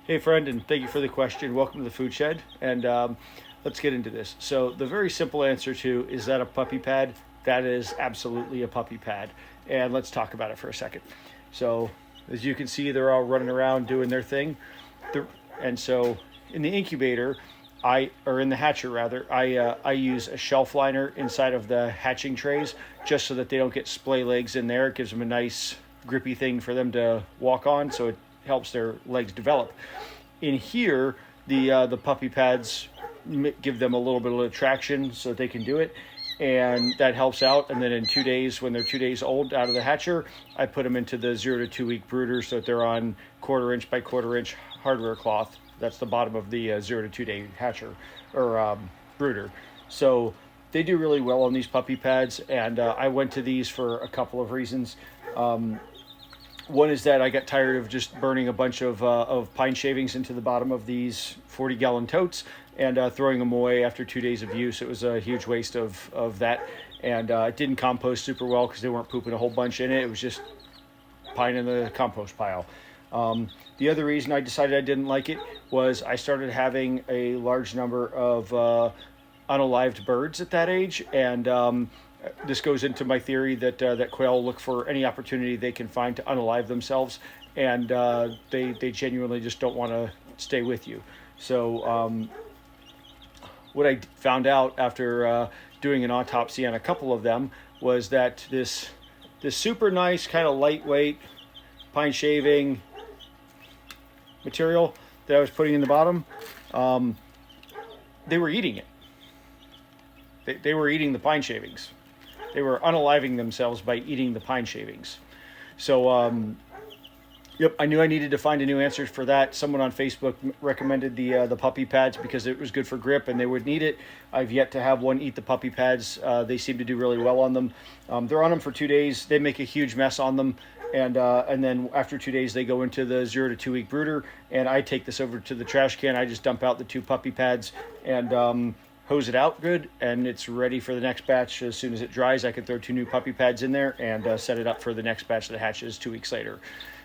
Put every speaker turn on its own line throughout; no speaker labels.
Hey friend, and thank you for the question. Welcome to the Food Shed, and let's get into this. So the very simple answer to, is that a puppy pad? That is absolutely a puppy pad. And let's talk about it for a second. So as you can see, they're all running around doing their thing. And so in the incubator, or in the hatcher rather, I use a shelf liner inside of the hatching trays just so that they don't get splay legs in there. It gives them a nice grippy thing for them to walk on, so it helps their legs develop. In here, the puppy pads give them a little bit of attraction so that they can do it, and that helps out. And then in 2 days, when they're 2 days old out of the hatcher, I put them into the 0 to 2 week brooders so that they're on 1/4 inch by 1/4 inch hardware cloth. That's the bottom of the 0 to 2 day hatcher or brooder. So they do really well on these puppy pads, and I went to these for a couple of reasons. One is that I got tired of just burning a bunch of pine shavings into the bottom of these 40-gallon totes and throwing them away after 2 days of use. It was a huge waste of that, and it didn't compost super well because they weren't pooping a whole bunch in it. It was just pine in the compost pile. The other reason I decided I didn't like it was I started having a large number of unalived birds at that age, and this goes into my theory that quail look for any opportunity they can find to unalive themselves, and they genuinely just don't want to stay with you. So what I found out after doing an autopsy on a couple of them was that this super nice kind of lightweight pine shaving material that I was putting in the bottom, they were eating it. They were eating the pine shavings. They were unaliving themselves by eating the pine shavings. So, yep, I knew I needed to find a new answer for that. Someone on Facebook recommended the puppy pads because it was good for grip and they would need it. I've yet to have one eat the puppy pads. They seem to do really well on them. They're on them for 2 days. They make a huge mess on them. And then after 2 days, they go into the 0 to 2 week brooder. And I take this over to the trash can. I just dump out the 2 puppy pads and hose it out good, and it's ready for the next batch. As soon as it dries, I can throw 2 new puppy pads in there and set it up for the next batch that hatches 2 weeks later.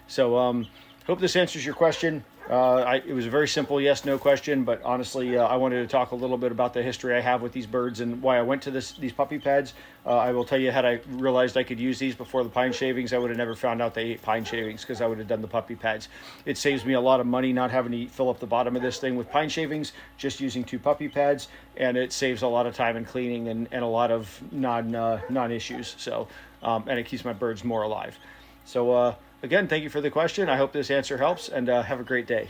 So hope this answers your question. It was a very simple yes/no question, but honestly, I wanted to talk a little bit about the history I have with these birds and why I went to these puppy pads. I will tell you, had I realized I could use these before the pine shavings, I would have never found out they ate pine shavings because I would have done the puppy pads. It saves me a lot of money not having to fill up the bottom of this thing with pine shavings, just using 2 puppy pads, and it saves a lot of time in cleaning and a lot of non-issues. So, and it keeps my birds more alive. So, again, thank you for the question. I hope this answer helps, and have a great day.